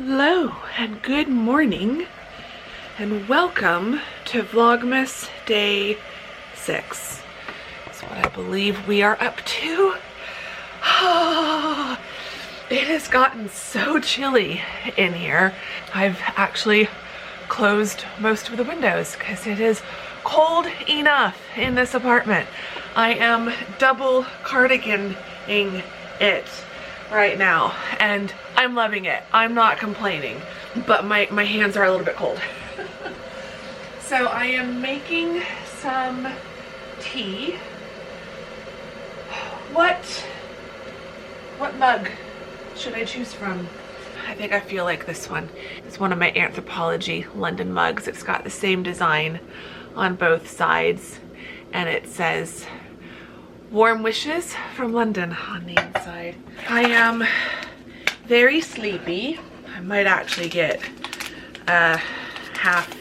Hello and good morning and welcome to Vlogmas Day 6. That's what I believe we are up to. It has gotten so chilly in here. I've actually closed most of the windows because it is cold enough in this apartment. I am double cardiganing it right now and I'm loving it. I'm not complaining, but my hands are a little bit cold. So I am making some tea. What mug should I choose from? I think I feel like this one is one of my Anthropology London mugs. It's got the same design on both sides and it says warm wishes from London on the inside. I am very sleepy. I might actually get a half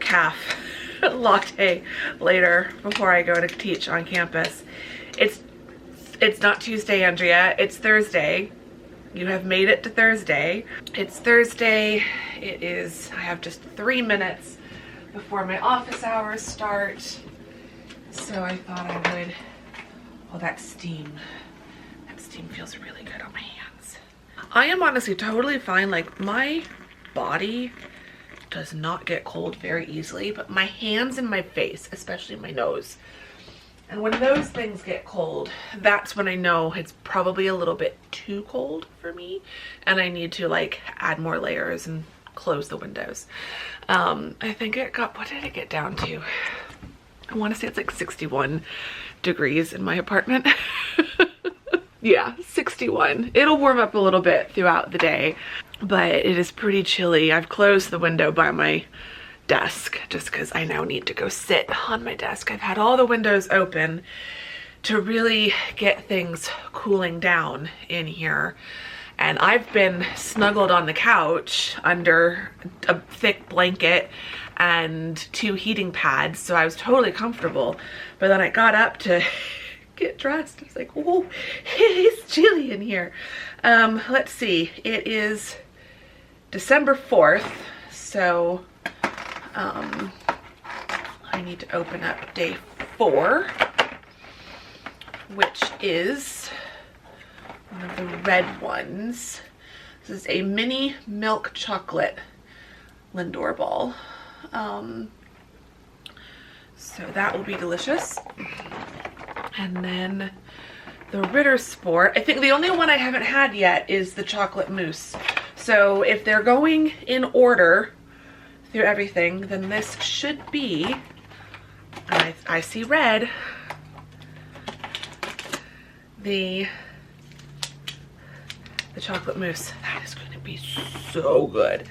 calf latte later before I go to teach on campus. It's not Tuesday, Andrea. It's Thursday. You have made it to Thursday. It's Thursday. It is, I have just 3 minutes before my office hours start. So I thought I would, oh, that steam feels really good on my hands. I am honestly totally fine. Like, my body does not get cold very easily, but my hands and my face, especially my nose, and when those things get cold, that's when I know it's probably a little bit too cold for me and I need to like add more layers and close the windows. I think it got, what did it get down to? I want to say it's like 61 degrees in my apartment. Yeah, 61. It'll warm up a little bit throughout the day, but it is pretty chilly. I've closed the window by my desk just because I now need to go sit on my desk. I've had all the windows open to really get things cooling down in here. And I've been snuggled on the couch under a thick blanket and 2 heating pads, so I was totally comfortable. But then I got up to get dressed. I was like, oh, it is chilly in here. Let's see, it is December 4th, so I need to open up day 4, which is one of the red ones. This is a mini milk chocolate Lindor ball. So that will be delicious. And then the Ritter Sport. I think the only one I haven't had yet is the chocolate mousse. So if they're going in order through everything, then this should be, I see red, the chocolate mousse. That is going to be so good.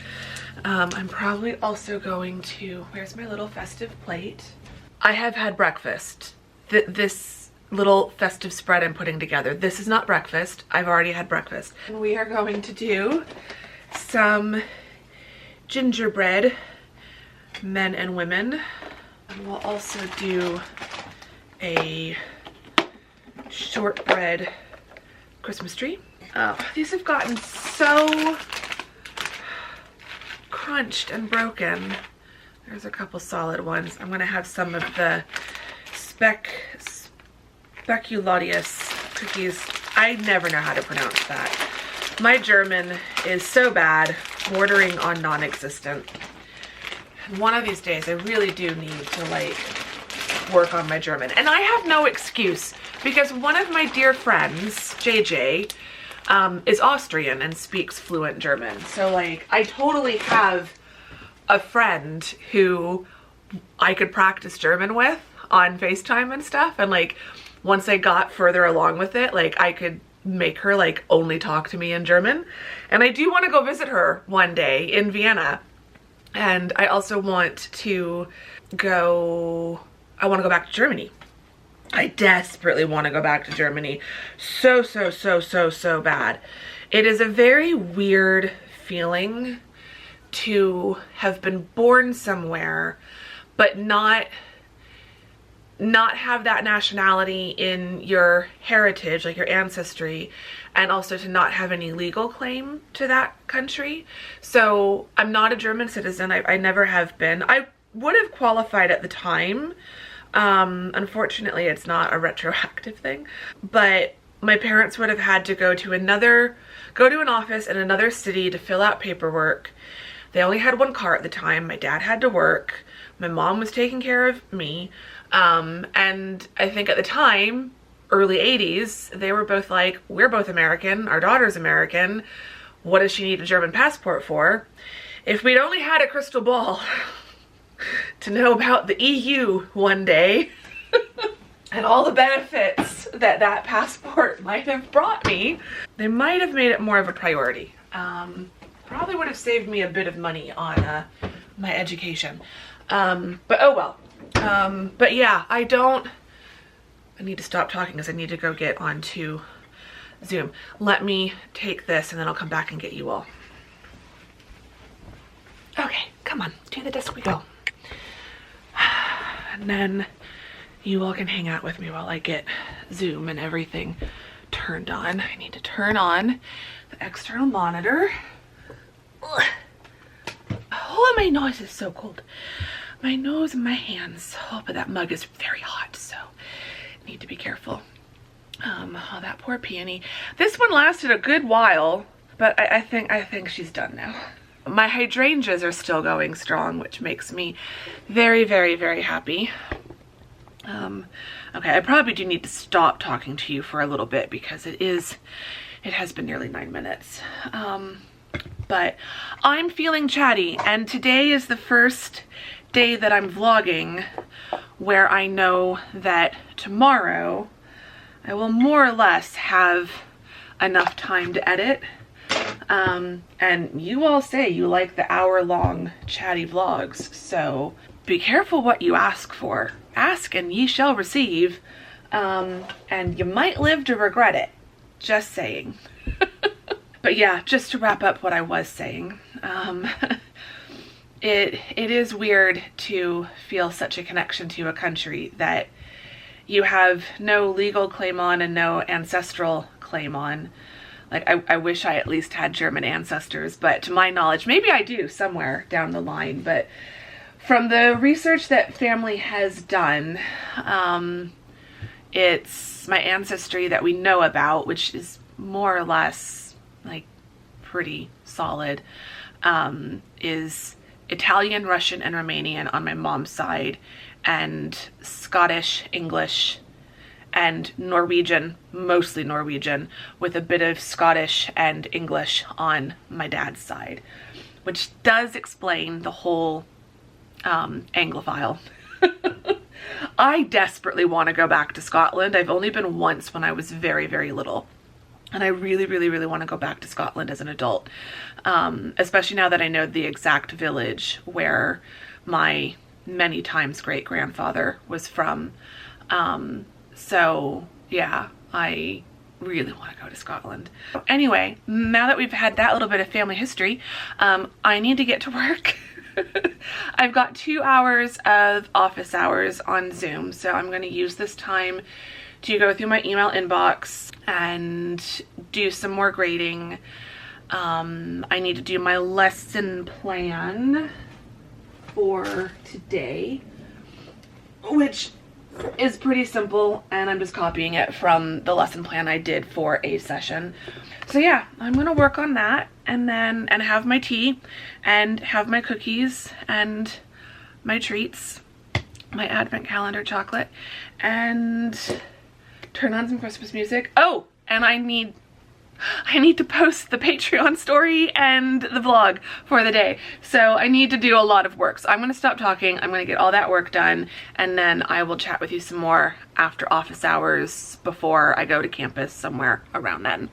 I'm probably also going to, where's my little festive plate? I have had breakfast. This little festive spread I'm putting together. This is not breakfast. I've already had breakfast. And we are going to do some gingerbread, men and women. And we'll also do a shortbread Christmas tree. These have gotten so crunched and broken. There's a couple solid ones. I'm gonna have some of the speculatius cookies. I never know how to pronounce that. My German is so bad, bordering on non-existent. One of these days I really do need to like work on my German. And I have no excuse because one of my dear friends, JJ, is Austrian and speaks fluent German. So like I totally have a friend who I could practice German with on FaceTime and stuff. And like once I got further along with it, like I could make her like only talk to me in German. And I do want to go visit her one day in Vienna. And I also want to go, I want to go back to Germany. I desperately want to go back to Germany so bad. It is a very weird feeling to have been born somewhere but not not have that nationality in your heritage, like your ancestry, and also to not have any legal claim to that country. So I'm not a German citizen. I never have been. I would have qualified at the time. Unfortunately, it's not a retroactive thing, but my parents would have had to go to an office in another city to fill out paperwork. They only had one car at the time. My dad had to work. My mom was taking care of me. And I think at the time, early 80s, they were both like, we're both American. Our daughter's American. What does she need a German passport for? If we'd only had a crystal ball to know about the EU one day and all the benefits that that passport might have brought me, they might have made it more of a priority. Probably would have saved me a bit of money on my education. But oh well. But yeah, I need to stop talking because I need to go get onto Zoom. Let me take this and then I'll come back and get you all. Okay, come on, to the desk we go. And then you all can hang out with me while I get Zoom and everything turned on. I need to turn on the external monitor. Ugh. Oh, my nose is so cold. My nose and my hands. Oh, but that mug is very hot, so I need to be careful. Oh, that poor peony. This one lasted a good while, but I think she's done now. My hydrangeas are still going strong, which makes me very, very, very happy. Okay, I probably do need to stop talking to you for a little bit because it has been nearly 9 minutes. But I'm feeling chatty, and today is the first day that I'm vlogging where I know that tomorrow I will more or less have enough time to edit. And you all say you like the hour-long chatty vlogs, so be careful what you ask for. Ask and ye shall receive, and you might live to regret it. Just saying. But yeah, just to wrap up what I was saying, it is weird to feel such a connection to a country that you have no legal claim on and no ancestral claim on. Like, I wish I at least had German ancestors, but to my knowledge, maybe I do somewhere down the line, but from the research that family has done, it's my ancestry that we know about, which is more or less like pretty solid, is Italian, Russian, and Romanian on my mom's side, and Scottish, English, and Norwegian, mostly Norwegian, with a bit of Scottish and English on my dad's side, which does explain the whole Anglophile. I desperately want to go back to Scotland. I've only been once when I was very, very little. And I really, really, really want to go back to Scotland as an adult. Especially now that I know the exact village where my many times great-grandfather was from. So yeah, I really want to go to Scotland. Anyway, now that we've had that little bit of family history, I need to get to work. I've got 2 hours of office hours on Zoom, so I'm going to use this time to go through my email inbox and do some more grading. I need to do my lesson plan for today, which is pretty simple, and I'm just copying it from the lesson plan I did for a session. So yeah, I'm gonna work on that and have my tea and have my cookies and my treats, my advent calendar chocolate, and turn on some Christmas music. Oh, and I need to post the Patreon story and the vlog for the day. So I need to do a lot of work. So I'm going to stop talking. I'm going to get all that work done, and then I will chat with you some more after office hours before I go to campus somewhere around then.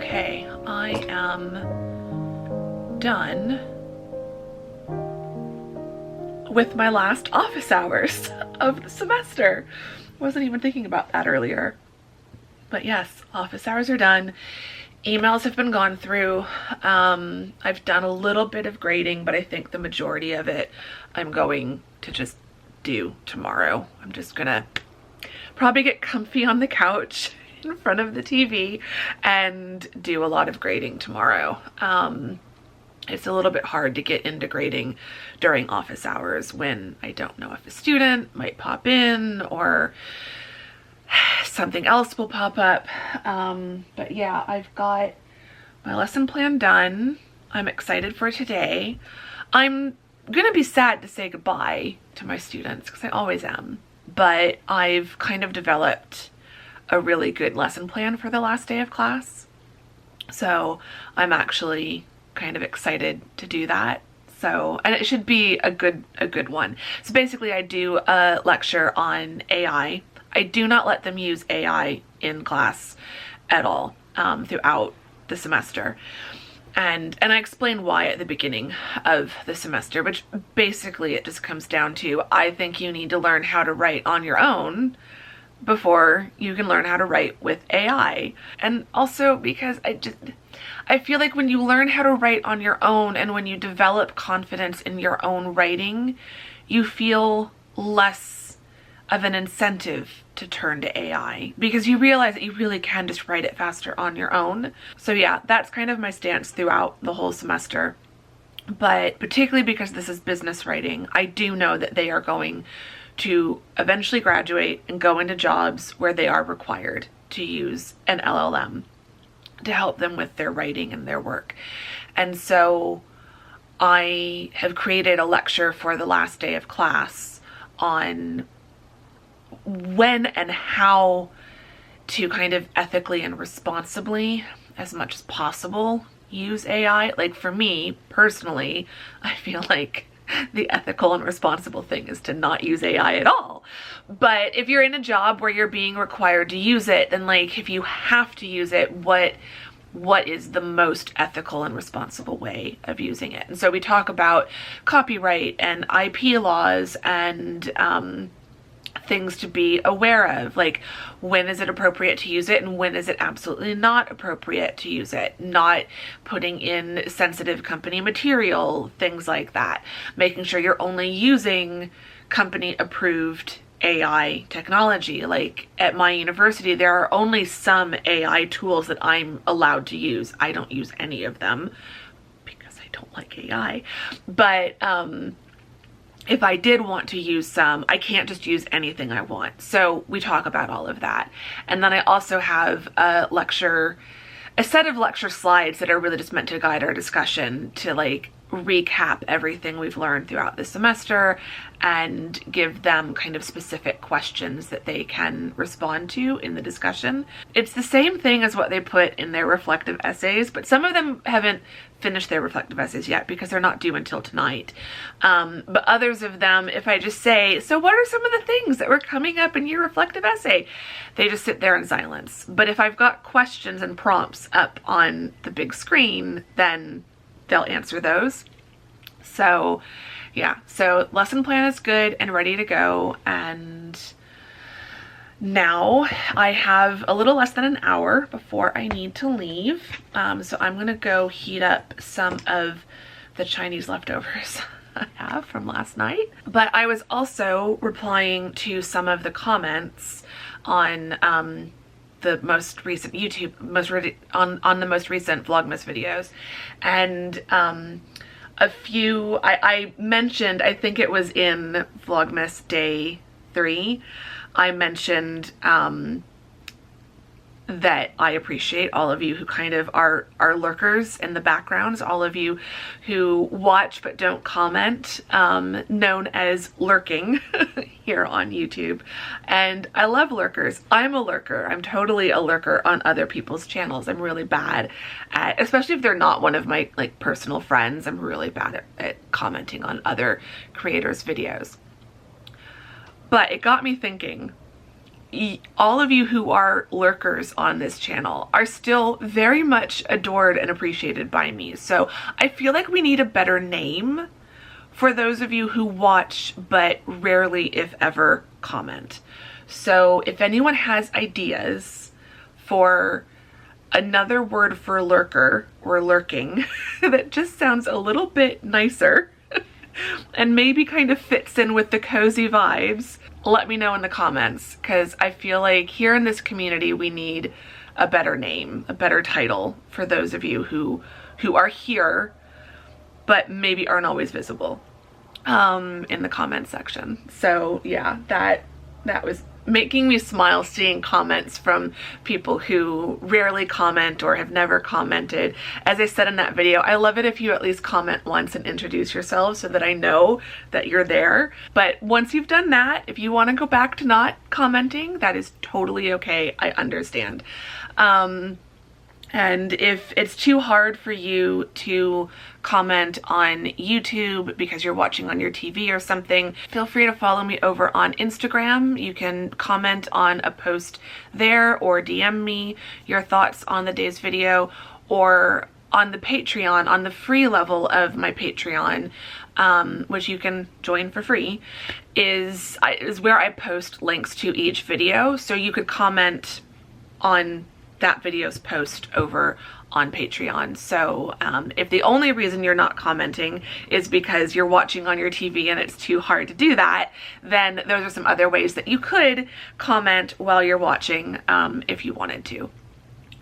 Okay, I am done with my last office hours of the semester. Wasn't even thinking about that earlier. But yes, office hours are done. Emails have been gone through. I've done a little bit of grading, but I think the majority of it I'm going to just do tomorrow. I'm just gonna probably get comfy on the couch in front of the TV and do a lot of grading tomorrow. It's a little bit hard to get into grading during office hours when I don't know if a student might pop in or something else will pop up. But yeah, I've got my lesson plan done. I'm excited for today. I'm gonna be sad to say goodbye to my students because I always am, but I've kind of developed a really good lesson plan for the last day of class. So I'm actually kind of excited to do that. So, and it should be a good one. So basically I do a lecture on AI. I do not let them use AI in class at all throughout the semester. And I explain why at the beginning of the semester, which basically it just comes down to, I think you need to learn how to write on your own before you can learn how to write with AI. And also because I feel like when you learn how to write on your own and when you develop confidence in your own writing, you feel less of an incentive to turn to AI because you realize that you really can just write it faster on your own. So yeah, that's kind of my stance throughout the whole semester. But particularly because this is business writing, I do know that they are going to eventually graduate and go into jobs where they are required to use an LLM to help them with their writing and their work. And so I have created a lecture for the last day of class on when and how to kind of ethically and responsibly, as much as possible, use AI. Like for me personally, I feel like the ethical and responsible thing is to not use AI at all. But if you're in a job where you're being required to use it, then like if you have to use it, what is the most ethical and responsible way of using it? And so we talk about copyright and IP laws and things to be aware of, like when is it appropriate to use it and when is it absolutely not appropriate to use it, not putting in sensitive company material, things like that, making sure you're only using company approved AI technology. Like at my university, there are only some AI tools that I'm allowed to use. I don't use any of them because I don't like AI, but if I did want to use some, I can't just use anything I want. So we talk about all of that. And then I also have a set of lecture slides that are really just meant to guide our discussion, to like recap everything we've learned throughout the semester and give them kind of specific questions that they can respond to in the discussion. It's the same thing as what they put in their reflective essays, but some of them haven't finished their reflective essays yet because they're not due until tonight. But others of them, if I just say, so what are some of the things that were coming up in your reflective essay? They just sit there in silence. But if I've got questions and prompts up on the big screen, then they'll answer those. So yeah, so lesson plan is good and ready to go. And now I have a little less than an hour before I need to leave. So I'm gonna go heat up some of the Chinese leftovers I have from last night. But I was also replying to some of the comments on the most recent YouTube, on the most recent Vlogmas videos. And a few, I mentioned, I think it was in Vlogmas Day 3, I mentioned that I appreciate all of you who kind of are lurkers in the backgrounds, all of you who watch but don't comment, known as lurking here on YouTube. And I love lurkers. I'm a lurker. I'm totally a lurker on other people's channels. I'm really bad at, especially if they're not one of my like personal friends, I'm really bad at commenting on other creators' videos. But it got me thinking, all of you who are lurkers on this channel are still very much adored and appreciated by me. So I feel like we need a better name for those of you who watch but rarely, if ever, comment. So if anyone has ideas for another word for lurker or lurking that just sounds a little bit nicer and maybe kind of fits in with the cozy vibes, let me know in the comments, because I feel like here in this community we need a better name, a better title for those of you who are here but maybe aren't always visible in the comment section. So yeah, that was making me smile, seeing comments from people who rarely comment or have never commented. As I said in that video, I love it if you at least comment once and introduce yourself so that I know that you're there. But once you've done that, if you want to go back to not commenting, that is totally okay. I understand. And if it's too hard for you to comment on YouTube because you're watching on your TV or something, feel free to follow me over on Instagram. You can comment on a post there or DM me your thoughts on the day's video, or on the Patreon, on the free level of my Patreon, which you can join for free, is where I post links to each video. So you could comment on that video's post over on Patreon. So if the only reason you're not commenting is because you're watching on your TV and it's too hard to do that, then those are some other ways that you could comment while you're watching if you wanted to.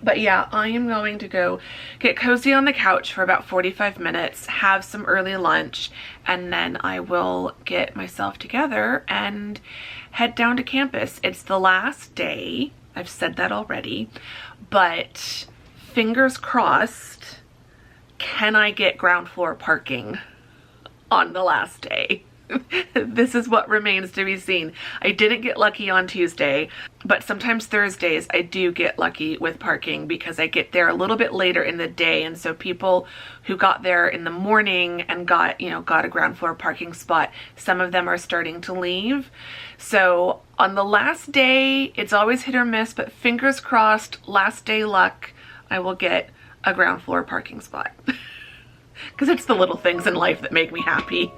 But yeah, I am going to go get cozy on the couch for about 45 minutes, have some early lunch, and then I will get myself together and head down to campus. It's the last day. I've said that already, but fingers crossed, can I get ground floor parking on the last day? This is what remains to be seen. I didn't get lucky on Tuesday, but sometimes Thursdays I do get lucky with parking because I get there a little bit later in the day, and so people who got there in the morning and got a ground floor parking spot, some of them are starting to leave. So on the last day, it's always hit or miss, but fingers crossed, last day luck, I will get a ground floor parking spot. Because it's the little things in life that make me happy.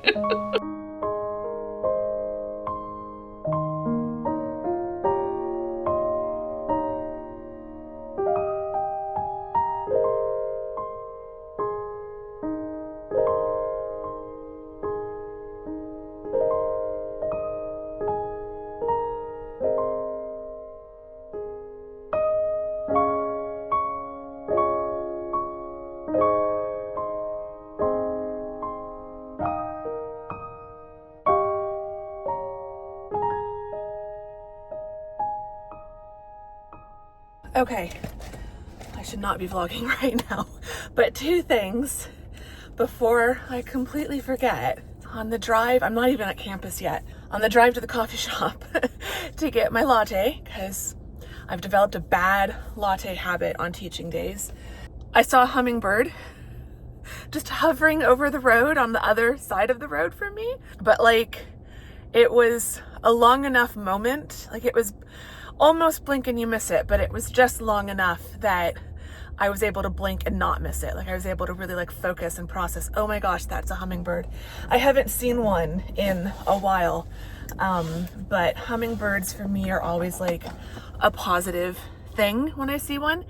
Okay, I should not be vlogging right now, but two things before I completely forget. On the drive, I'm not even at campus yet, on the drive to the coffee shop to get my latte, because I've developed a bad latte habit on teaching days, I saw a hummingbird just hovering over the road on the other side of the road from me. But like, it was a long enough moment, like it was almost blink and you miss it, but it was just long enough that I was able to blink and not miss it. Like I was able to really like focus and process, oh my gosh, that's a hummingbird. I haven't seen one in a while, but hummingbirds for me are always like a positive thing when I see one.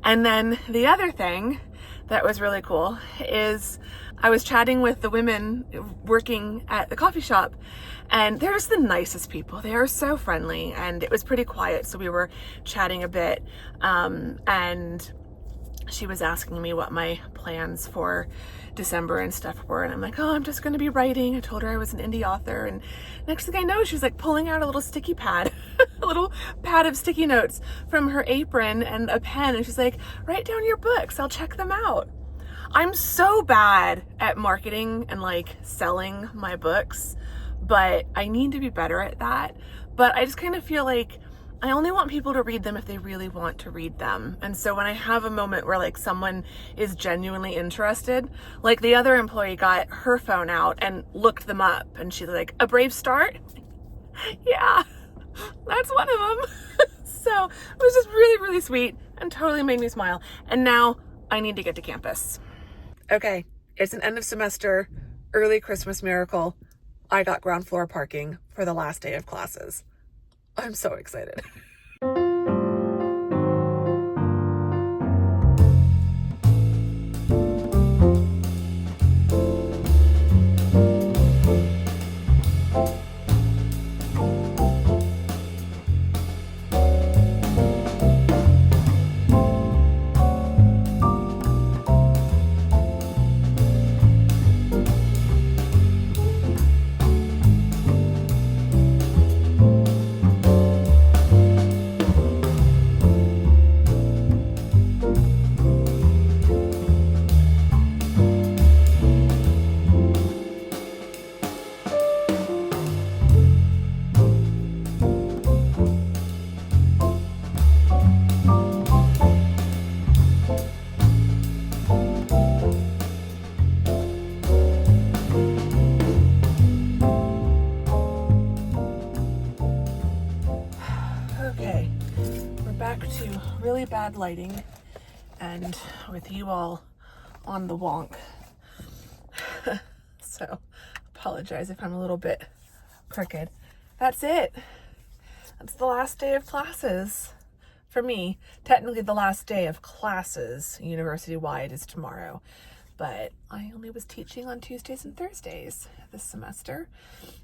And then the other thing that was really cool is I was chatting with the women working at the coffee shop, and they're just the nicest people. They are so friendly, and it was pretty quiet, so we were chatting a bit, and she was asking me what my plans for December and stuff were, and I'm like, oh, I'm just gonna be writing. I told her I was an indie author, and next thing I know, she's like pulling out a little sticky pad, a little pad of sticky notes from her apron and a pen, and she's like, write down your books, I'll check them out. I'm so bad at marketing and like selling my books, but I need to be better at that. But I just kind of feel like I only want people to read them if they really want to read them. And so when I have a moment where like someone is genuinely interested, like the other employee got her phone out and looked them up, and she's like, A Brave Start? Yeah, that's one of them. So it was just really, really sweet and totally made me smile. And now I need to get to campus. Okay, it's an end of semester, early Christmas miracle. I got ground floor parking for the last day of classes. I'm so excited. Okay, we're back to really bad lighting and with you all on the wonk. So apologize if I'm a little bit crooked. That's it. That's the last day of classes for me. Technically the last day of classes university-wide is tomorrow, but I only was teaching on Tuesdays and Thursdays this semester.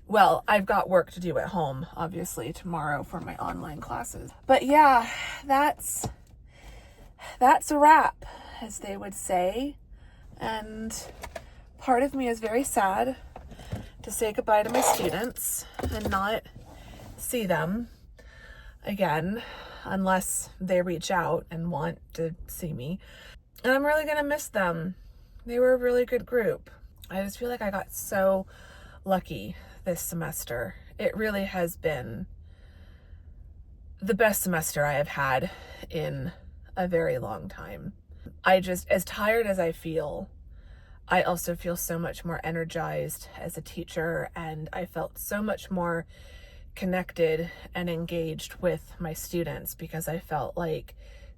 Well, I've got work to do at home, obviously, tomorrow for my online classes. But yeah, that's a wrap, as they would say. And part of me is very sad to say goodbye to my students and not see them again unless they reach out and want to see me. And I'm really gonna miss them. They were a really good group. I just feel like I got so lucky this semester. It really has been the best semester I have had in a very long time. I just, as tired as I feel, I also feel so much more energized as a teacher, and I felt so much more connected and engaged with my students because I felt like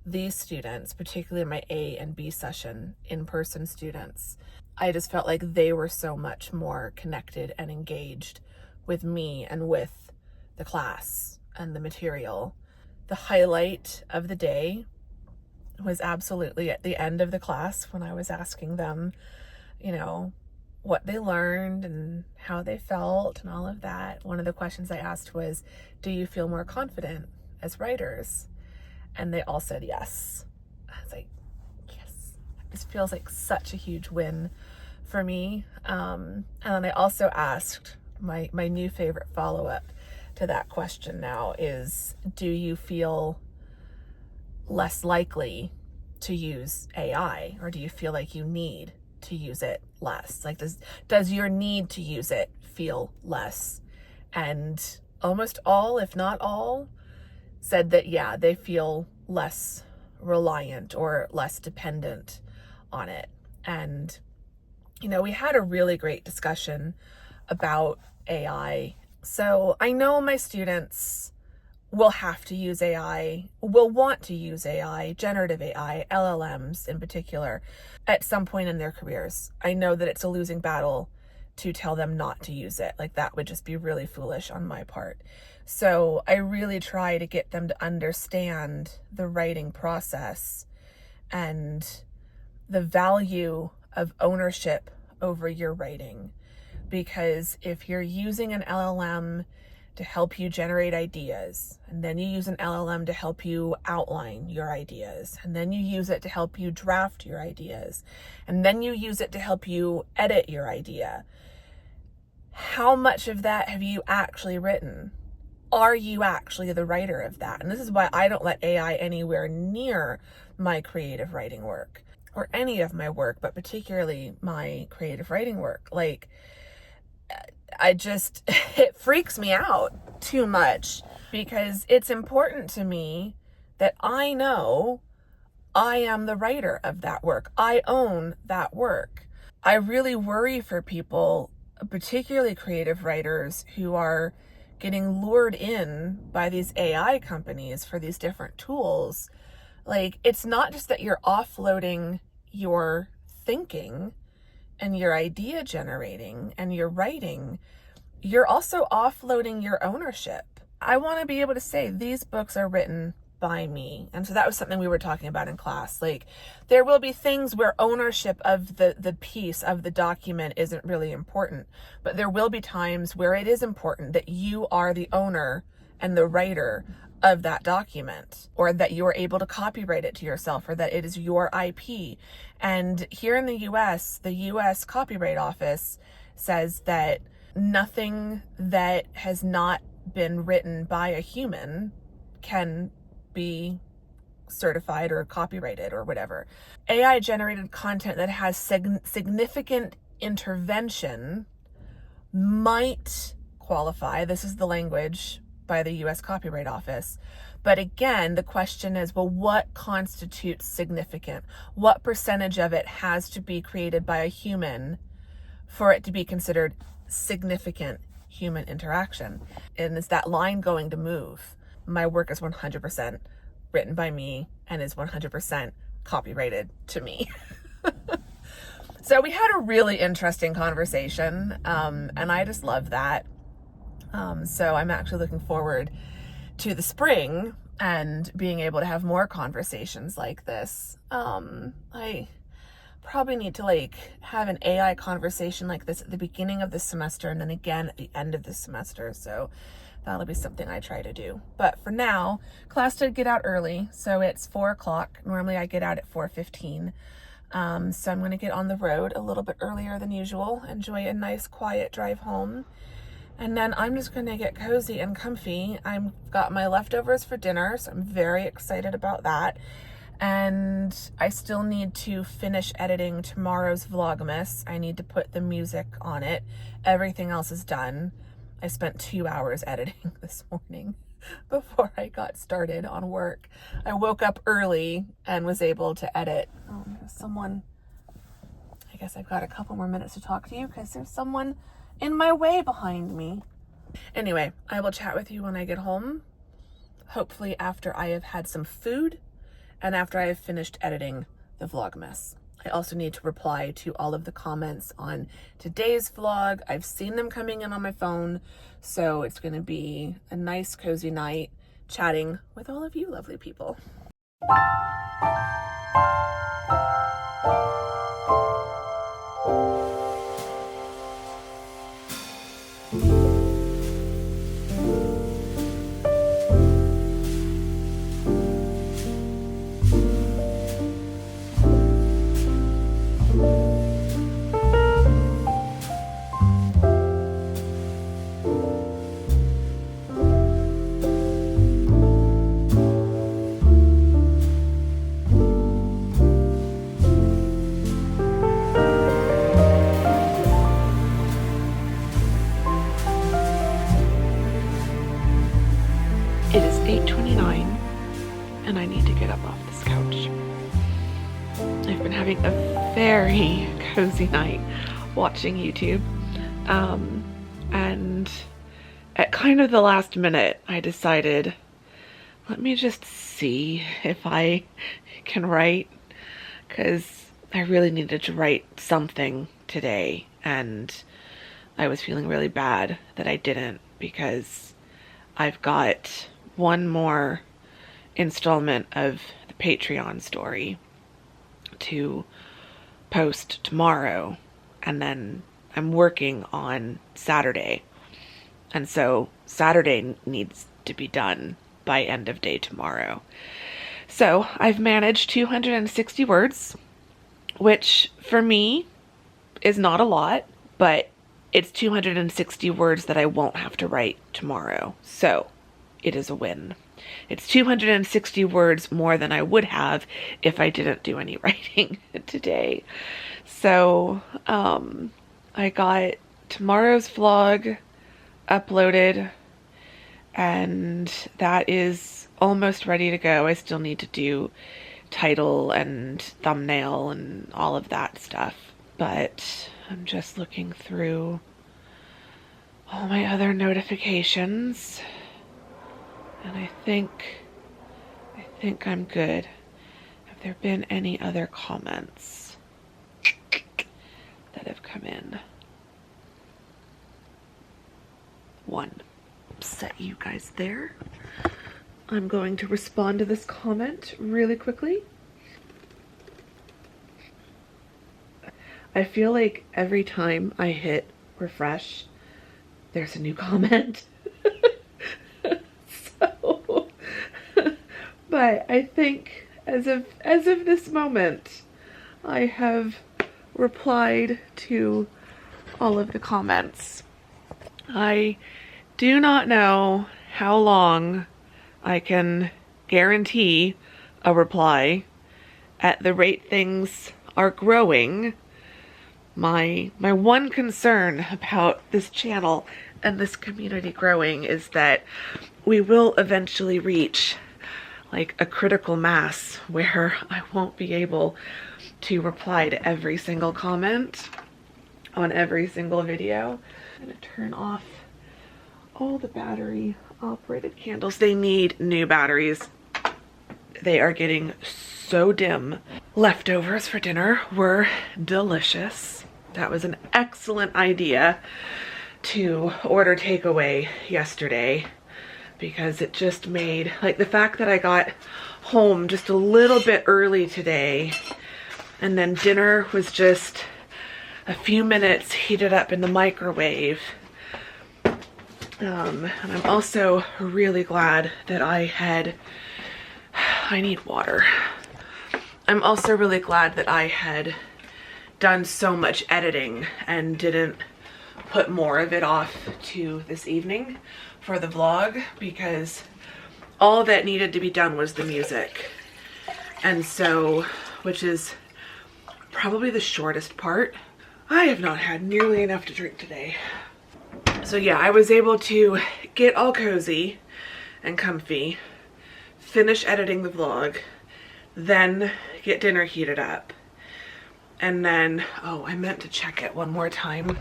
these students, particularly my A and B session in-person students, I just felt like they were so much more connected and engaged with me and with the class and the material. The highlight of the day was absolutely at the end of the class when I was asking them, you know, what they learned and how they felt and all of that. One of the questions I asked was, do you feel more confident as writers? And they all said yes. I was like, yes. This feels like such a huge win for me. And then I also asked my new favorite follow-up to that question now is, do you feel less likely to use AI, or do you feel like you need to use it less? Like, does your need to use it feel less? And almost all, if not all, said that, yeah, they feel less reliant or less dependent on it. And, you know, we had a really great discussion about AI. So I know my students will have to use AI, will want to use AI, generative AI, LLMs in particular, at some point in their careers. I know that it's a losing battle to tell them not to use it. Like, that would just be really foolish on my part. So I really try to get them to understand the writing process and the value of ownership over your writing. Because if you're using an LLM to help you generate ideas, and then you use an LLM to help you outline your ideas, and then you use it to help you draft your ideas, and then you use it to help you edit your idea, how much of that have you actually written? Are you actually the writer of that? And this is why I don't let AI anywhere near my creative writing work, or any of my work, but particularly my creative writing work. Like, it freaks me out too much, because it's important to me that I know I am the writer of that work. I own that work. I really worry for people, particularly creative writers, who are getting lured in by these AI companies for these different tools. Like, it's not just that you're offloading your thinking and your idea generating and your writing, you're also offloading your ownership. I want to be able to say these books are written by me. And so that was something we were talking about in class. Like, there will be things where ownership of the piece of the document isn't really important, but there will be times where it is important that you are the owner and the writer of that document, or that you are able to copyright it to yourself, or that it is your IP. And here in the US, the US Copyright Office says that nothing that has not been written by a human can be certified or copyrighted or whatever. AI generated content that has significant intervention might qualify. This is the language by the US Copyright Office. But again, the question is, well, what constitutes significant? What percentage of it has to be created by a human for it to be considered significant human interaction? And is that line going to move? My work is 100% written by me and is 100% copyrighted to me. So we had a really interesting conversation, and I just love that. So I'm actually looking forward to the spring and being able to have more conversations like this. I probably need to like have an AI conversation like this at the beginning of the semester and then again at the end of the semester. So that'll be something I try to do. But for now, class did get out early, so it's 4 o'clock. Normally I get out at 4:15. So I'm going to get on the road a little bit earlier than usual, enjoy a nice quiet drive home. And then I'm just going to get cozy and comfy. I've got my leftovers for dinner, so I'm very excited about that. And I still need to finish editing tomorrow's Vlogmas. I need to put the music on it. Everything else is done. I spent 2 hours editing this morning before I got started on work. I woke up early and was able to edit. Oh, there's someone. I guess I've got a couple more minutes to talk to you because there's someone in my way behind me. Anyway, I will chat with you when I get home. Hopefully after I have had some food and after I have finished editing the Vlogmas. I also need to reply to all of the comments on today's vlog. I've seen them coming in on my phone, so it's going to be a nice cozy night chatting with all of you lovely people. It is 8:29 and I need to get up off this couch. I've been having a very cozy night watching YouTube. And at kind of the last minute, I decided, let me just see if I can write, because I really needed to write something today. And I was feeling really bad that I didn't, because I've got one more installment of the Patreon story to post tomorrow, and then I'm working on Saturday, and so Saturday needs to be done by end of day tomorrow. So I've managed 260 words, which for me is not a lot, but it's 260 words that I won't have to write tomorrow. So it is a win. It's 260 words more than I would have if I didn't do any writing today. So I got tomorrow's vlog uploaded, and that is almost ready to go. I still need to do title and thumbnail and all of that stuff, but I'm just looking through all my other notifications, and I think I'm good. Have there been any other comments that have come in? One. Set you guys there. I'm going to respond to this comment really quickly. I feel like every time I hit refresh, there's a new comment. So, but I think as of this moment, I have replied to all of the comments. I do not know how long I can guarantee a reply. At the rate things are growing, my one concern about this channel and this community growing is that we will eventually reach like a critical mass where I won't be able to reply to every single comment on every single video. I'm gonna turn off all the battery operated candles. They need new batteries. They are getting so dim. Leftovers for dinner were delicious. That was an excellent idea to order takeaway yesterday, because it just made, like, the fact that I got home just a little bit early today, and then dinner was just a few minutes heated up in the microwave. And I'm also really glad that I need water. I'm also really glad that I had done so much editing and didn't put more of it off to this evening for the vlog, because all that needed to be done was the music. And so, which is probably the shortest part. I have not had nearly enough to drink today. So yeah, I was able to get all cozy and comfy, finish editing the vlog, then get dinner heated up. And then, oh, I meant to check it one more time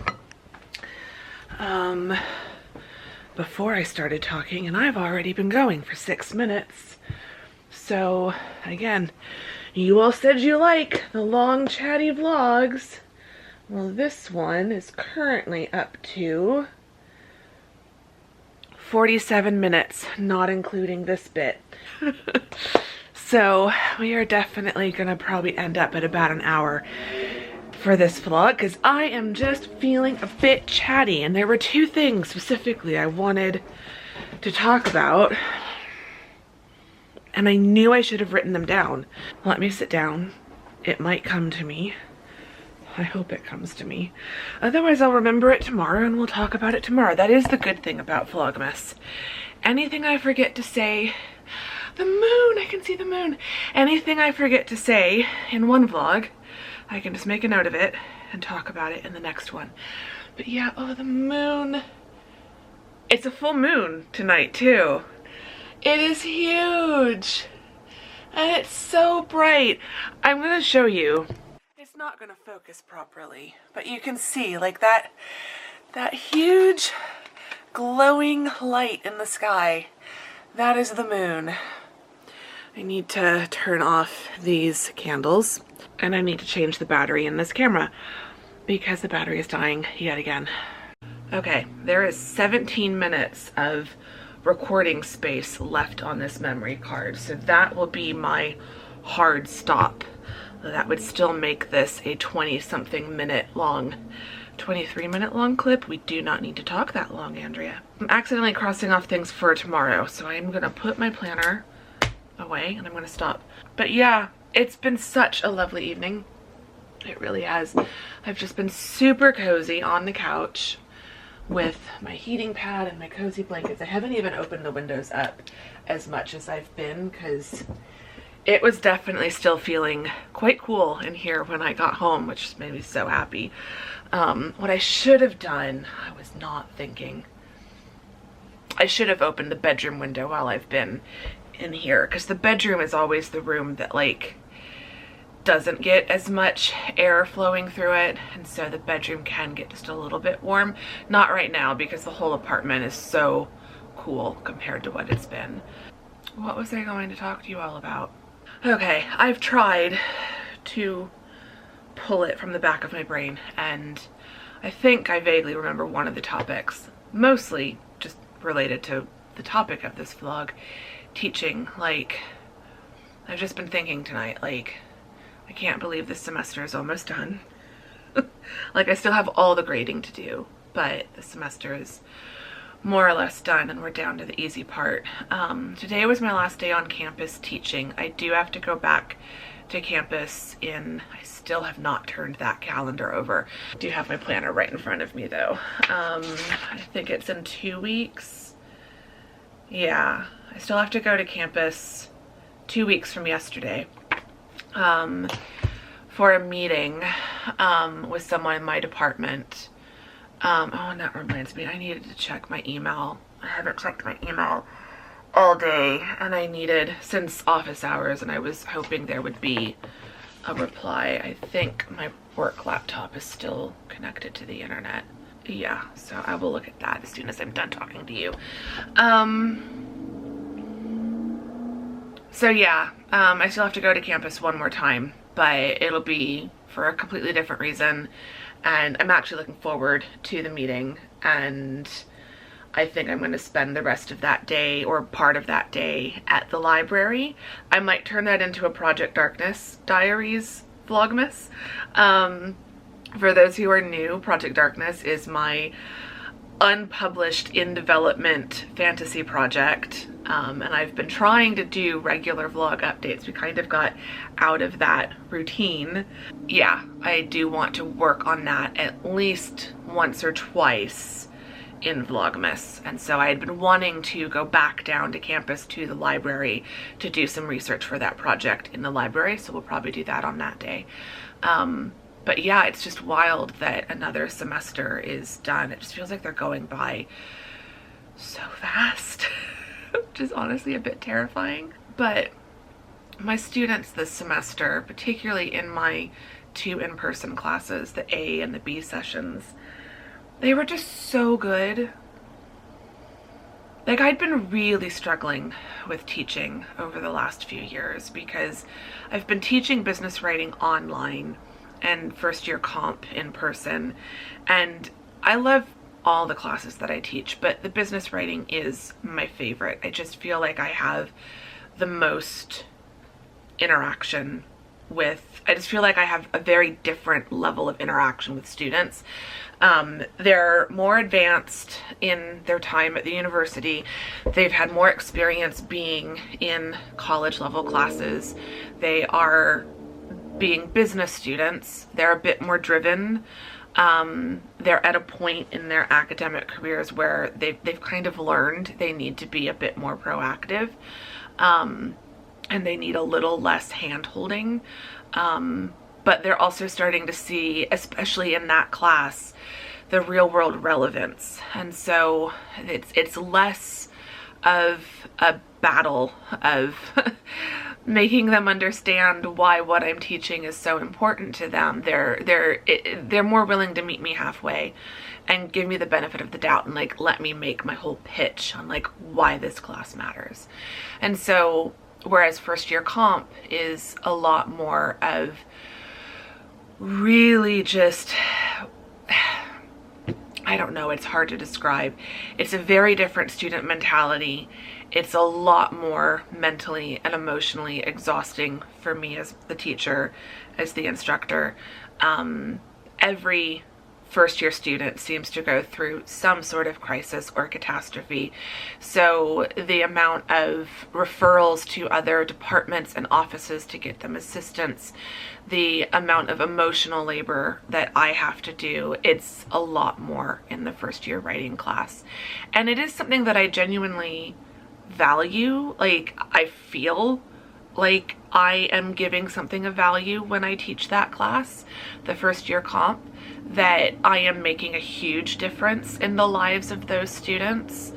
before I started talking, and I've already been going for 6 minutes. So again, you all said you like the long chatty vlogs. Well, this one is currently up to 47 minutes, not including this bit. So we are definitely gonna probably end up at about an hour for this vlog, because I am just feeling a bit chatty, and there were two things specifically I wanted to talk about, and I knew I should have written them down. Let me sit down. It might come to me. I hope it comes to me. Otherwise, I'll remember it tomorrow and we'll talk about it tomorrow. That is the good thing about Vlogmas. Anything I forget to say, the moon, I can see the moon. Anything I forget to say in one vlog, I can just make a note of it and talk about it in the next one. But yeah, oh, the moon. It's a full moon tonight too. It is huge. And it's so bright. I'm gonna show you. It's not gonna focus properly, but you can see like that huge glowing light in the sky. That is the moon. I need to turn off these candles, and I need to change the battery in this camera because the battery is dying yet again. Okay, there is 17 minutes of recording space left on this memory card, so that will be my hard stop. That would still make this a 20-something minute long, 23-minute long clip. We do not need to talk that long, Andrea. I'm accidentally crossing off things for tomorrow, so I'm gonna put my planner away and I'm gonna stop. But yeah, it's been such a lovely evening. It really has. I've just been super cozy on the couch with my heating pad and my cozy blankets. I haven't even opened the windows up as much as I've been, because it was definitely still feeling quite cool in here when I got home, which made me so happy. What I should have done, I was not thinking. I should have opened the bedroom window while I've been in here, because the bedroom is always the room that, like, doesn't get as much air flowing through it, and so the bedroom can get just a little bit warm. Not right now because the whole apartment is so cool compared to what it's been. What was I going to talk to you all about? Okay, I've tried to pull it from the back of my brain, and I think I vaguely remember one of the topics, mostly just related to the topic of this vlog, teaching. Like, I've just been thinking tonight, like, I can't believe this semester is almost done. Like, I still have all the grading to do, but the semester is more or less done and we're down to the easy part. Today was my last day on campus teaching. I do have to go back to campus I still have not turned that calendar over. I do have my planner right in front of me though. I think it's in 2 weeks. Yeah, I still have to go to campus 2 weeks from yesterday for a meeting with someone in my department. Oh, and that reminds me, I needed to check my email. I haven't checked my email all day, and I needed, since office hours, and I was hoping there would be a reply. I think my work laptop is still connected to the internet. Yeah, so I will look at that as soon as I'm done talking to you. So yeah, I still have to go to campus one more time, but it'll be for a completely different reason. And I'm actually looking forward to the meeting, and I think I'm going to spend the rest of that day, or part of that day, at the library. I might turn that into a Project Darkness Diaries Vlogmas. For those who are new, Project Darkness is my unpublished in development fantasy project, and I've been trying to do regular vlog updates. We kind of got out of that routine. Yeah, I do want to work on that at least once or twice in Vlogmas, and so I had been wanting to go back down to campus to the library to do some research for that project in the library, so we'll probably do that on that day. But yeah, it's just wild that another semester is done. It just feels like they're going by so fast, which is honestly a bit terrifying. But my students this semester, particularly in my 2 in-person classes, the A and the B sessions, they were just so good. Like, I'd been really struggling with teaching over the last few years because I've been teaching business writing online and first year comp in person, and I love all the classes that I teach, but the business writing is my favorite. I just feel like I have the most interaction with, I just feel like I have a very different level of interaction with students. They're more advanced in their time at the university. They've had more experience being in college level classes. They are being business students. They're a bit more driven. They're at a point in their academic careers where they've kind of learned they need to be a bit more proactive, and they need a little less hand-holding. But they're also starting to see, especially in that class, the real-world relevance. And so it's less of a battle of making them understand why what I'm teaching is so important to them. They're more willing to meet me halfway and give me the benefit of the doubt and like let me make my whole pitch on like why this class matters. And so whereas first year comp is a lot more of really just, I don't know, it's hard to describe. It's a very different student mentality. It's a lot more mentally and emotionally exhausting for me as the teacher, as the instructor. Every first year student seems to go through some sort of crisis or catastrophe. So the amount of referrals to other departments and offices to get them assistance, the amount of emotional labor that I have to do, it's a lot more in the first year writing class. And it is something that I genuinely value. Like, I feel like I am giving something of value when I teach that class, the first year comp, that I am making a huge difference in the lives of those students,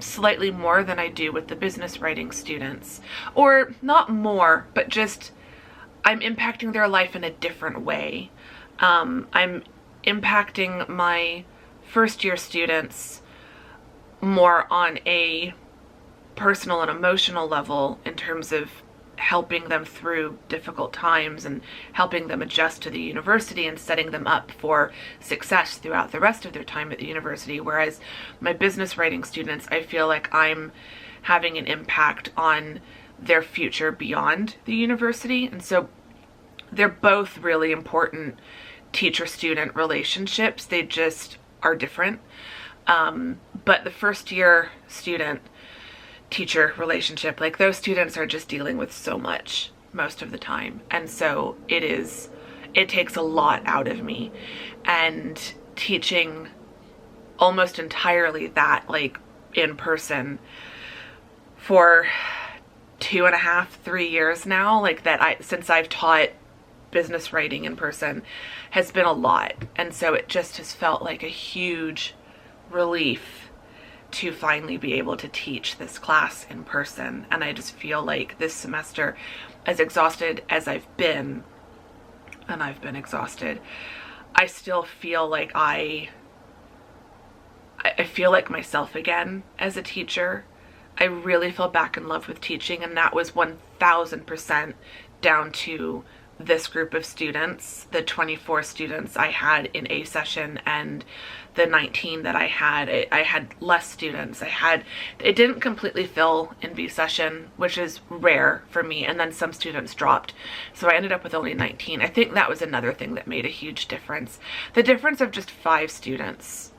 slightly more than I do with the business writing students. Or not more, but just I'm impacting their life in a different way. I'm impacting my first year students more on a personal and emotional level in terms of helping them through difficult times and helping them adjust to the university and setting them up for success throughout the rest of their time at the university. Whereas my business writing students, I feel like I'm having an impact on their future beyond the university. And so they're both really important teacher-student relationships. They just are different. But the first year student teacher relationship, like those students are just dealing with so much most of the time. And so it takes a lot out of me, and teaching almost entirely that, like in person for 2.5, 3 years now, like that since I've taught business writing in person has been a lot. And so it just has felt like a huge relief to finally be able to teach this class in person. And I just feel like this semester, as exhausted as I've been, and I've been exhausted, I still feel like I feel like myself again as a teacher. I really fell back in love with teaching, and that was 1000% down to this group of students, the 24 students I had in A session and the 19 that I had less students. It didn't completely fill in B session, which is rare for me, and then some students dropped. So I ended up with only 19. I think that was another thing that made a huge difference. The difference of just 5 students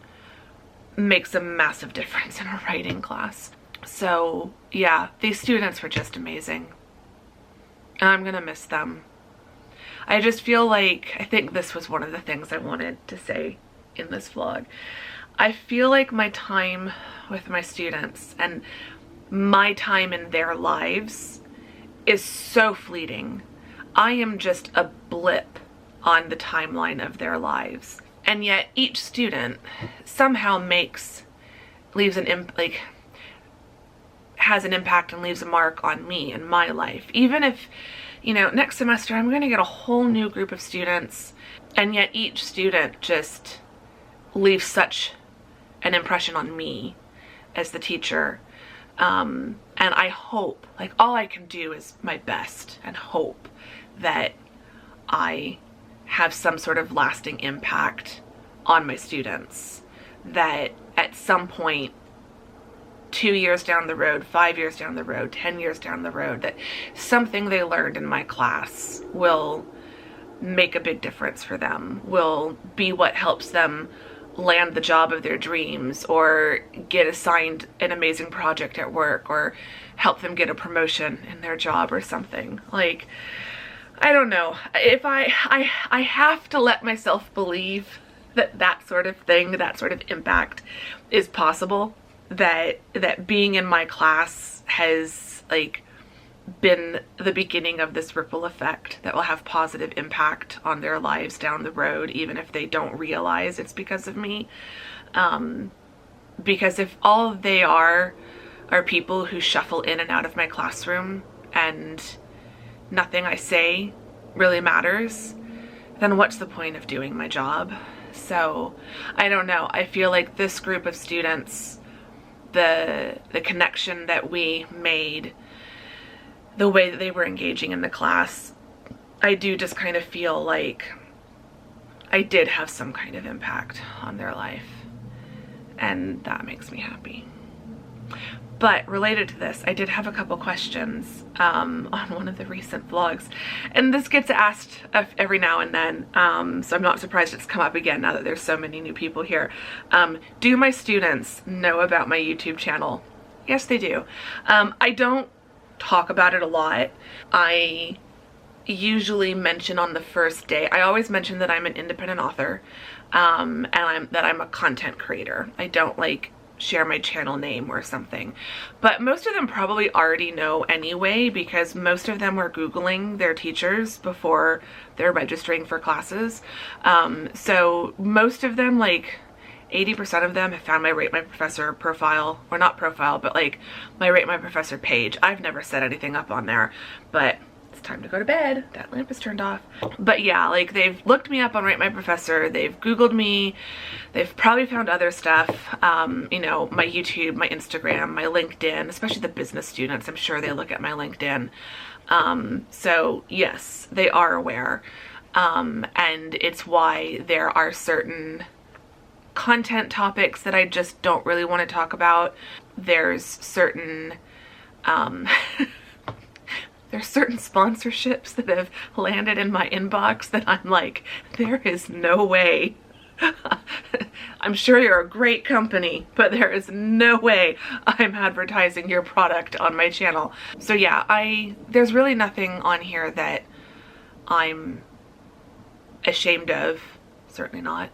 makes a massive difference in a writing class. So yeah, these students were just amazing. And I'm gonna miss them. I just feel like, I think this was one of the things I wanted to say in this vlog. I feel like my time with my students and my time in their lives is so fleeting. I am just a blip on the timeline of their lives. And yet each student somehow has an impact and leaves a mark on me and my life. Even if, you know, next semester I'm going to get a whole new group of students, and yet each student just leaves such an impression on me as the teacher. And I hope, like, all I can do is my best and hope that I have some sort of lasting impact on my students, that at some point, 2 years down the road, 5 years down the road, 10 years down the road, that something they learned in my class will make a big difference for them, will be what helps them land the job of their dreams, or get assigned an amazing project at work, or help them get a promotion in their job or something. Like, I don't know. If I have to let myself believe that that sort of thing, that sort of impact is possible. That being in my class has, like, been the beginning of this ripple effect that will have positive impact on their lives down the road, even if they don't realize it's because of me. Because if all they are people who shuffle in and out of my classroom and nothing I say really matters, then what's the point of doing my job? So I don't know. I feel like this group of students, the connection that we made, the way that they were engaging in the class, I do just kind of feel like I did have some kind of impact on their life, and that makes me happy. But related to this, I did have a couple questions on one of the recent vlogs, and this gets asked every now and then, so I'm not surprised it's come up again now that there's so many new people here. Do my students know about my YouTube channel? Yes, they do. I don't talk about it a lot. I usually mention on the first day, I always mention that I'm an independent author, and that I'm a content creator. I don't like share my channel name or something, but most of them probably already know anyway, because most of them were Googling their teachers before they're registering for classes. So most of them, like 80% of them, have found my Rate My Professor profile, or not profile, but like my Rate My Professor page. I've never set anything up on there, but it's time to go to bed. That lamp is turned off. But yeah, like they've looked me up on Rate My Professor. They've Googled me. They've probably found other stuff. You know, my YouTube, my Instagram, my LinkedIn, especially the business students. I'm sure they look at my LinkedIn. So yes, they are aware. And it's why there are certain content topics that I just don't really want to talk about. There's certain, there's certain sponsorships that have landed in my inbox that I'm like, there is no way. I'm sure you're a great company, but there is no way I'm advertising your product on my channel. So yeah, there's really nothing on here that I'm ashamed of, certainly not,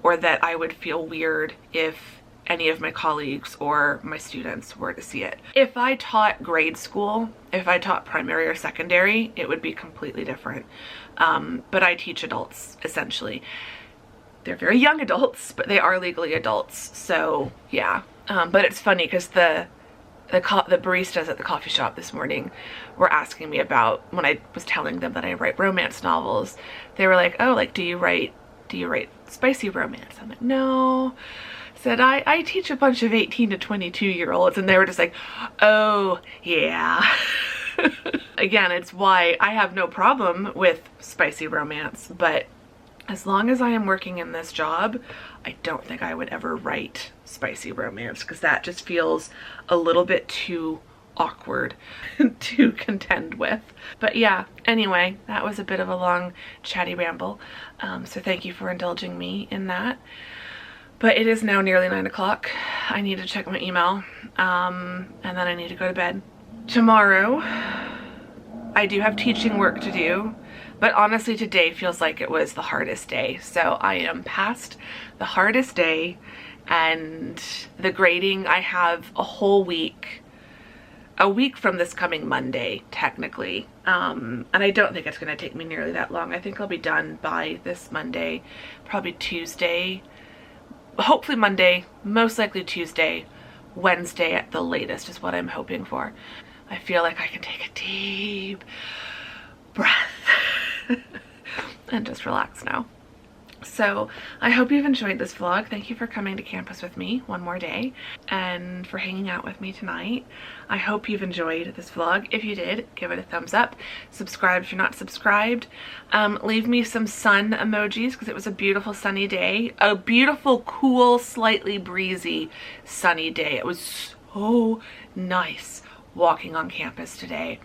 or that I would feel weird if any of my colleagues or my students were to see it. If I taught grade school, if I taught primary or secondary, it would be completely different. But I teach adults, essentially. They're very young adults, but they are legally adults. So yeah, but it's funny because the baristas at the coffee shop this morning were asking me about, when I was telling them that I write romance novels, they were like, oh, like, do you write spicy romance? I'm like, no. I said, I teach a bunch of 18 to 22-year-olds, and they were just like, oh, yeah. Again, it's why I have no problem with spicy romance, but as long as I am working in this job, I don't think I would ever write spicy romance, because that just feels a little bit too awkward to contend with. But yeah, anyway, that was a bit of a long chatty ramble. So thank you for indulging me in that. But it is now nearly 9 o'clock. I need to check my email, and then I need to go to bed. Tomorrow, I do have teaching work to do. But honestly, today feels like it was the hardest day. So I am past the hardest day, and the grading, I have a whole week, a week from this coming Monday, technically. And I don't think it's gonna take me nearly that long. I think I'll be done by this Monday, probably Tuesday, hopefully Monday, most likely Tuesday, Wednesday at the latest is what I'm hoping for. I feel like I can take a deep breath and just relax now. So I hope you've enjoyed this vlog. Thank you for coming to campus with me one more day and for hanging out with me tonight. I hope you've enjoyed this vlog. If you did, give it a thumbs up. Subscribe if you're not subscribed. Leave me some sun emojis because it was a beautiful sunny day. A beautiful, cool, slightly breezy sunny day. It was so nice walking on campus today.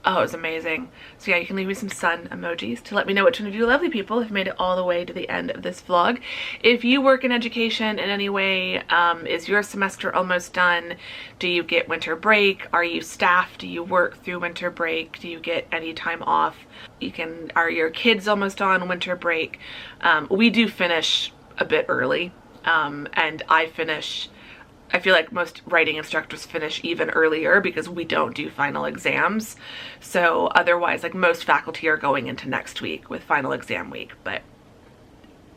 Oh, it was amazing. So yeah, you can leave me some sun emojis to let me know which one of you lovely people have made it all the way to the end of this vlog. If you work in education in any way, is your semester almost done? Do you get winter break? Are you staff? Do you work through winter break? Do you get any time off? Are your kids almost on winter break? We do finish a bit early, and I feel like most writing instructors finish even earlier because we don't do final exams. So otherwise, like, most faculty are going into next week with final exam week, but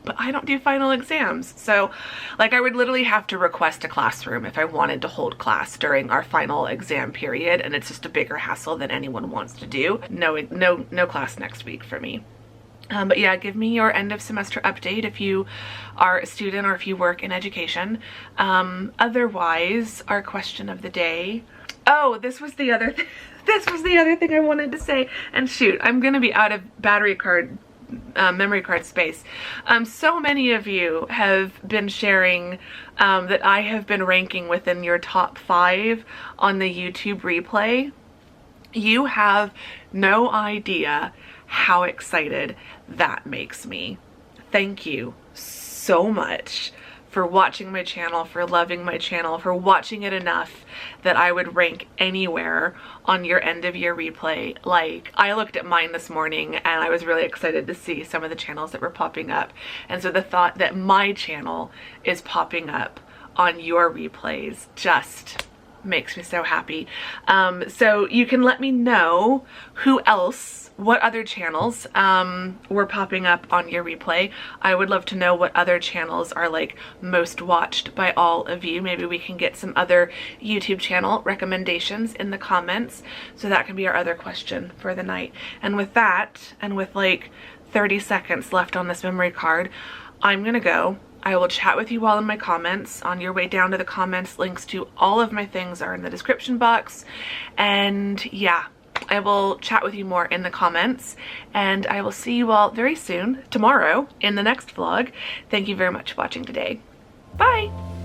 I don't do final exams. So like, I would literally have to request a classroom if I wanted to hold class during our final exam period, and it's just a bigger hassle than anyone wants to do. No class next week for me. But yeah, give me your end of semester update if you are a student or if you work in education. Otherwise, our question of the day. Oh, this was the other thing I wanted to say. And shoot, I'm gonna be out of memory card space. So many of you have been sharing that I have been ranking within your top 5 on the YouTube replay. You have no idea how excited that makes me. Thank you so much for watching my channel, for loving my channel, for watching it enough that I would rank anywhere on your end of year replay. Like, I looked at mine this morning and I was really excited to see some of the channels that were popping up. And so the thought that my channel is popping up on your replays just makes me so happy. So you can let me know who else, what other channels were popping up on your replay. I would love to know what other channels are like most watched by all of you. Maybe we can get some other YouTube channel recommendations in the comments. So that can be our other question for the night. And with that, and with like 30 seconds left on this memory card, I'm gonna go. I will chat with you all in my comments. On your way down to the comments, links to all of my things are in the description box. And yeah, I will chat with you more in the comments, and I will see you all very soon, tomorrow, in the next vlog. Thank you very much for watching today. Bye!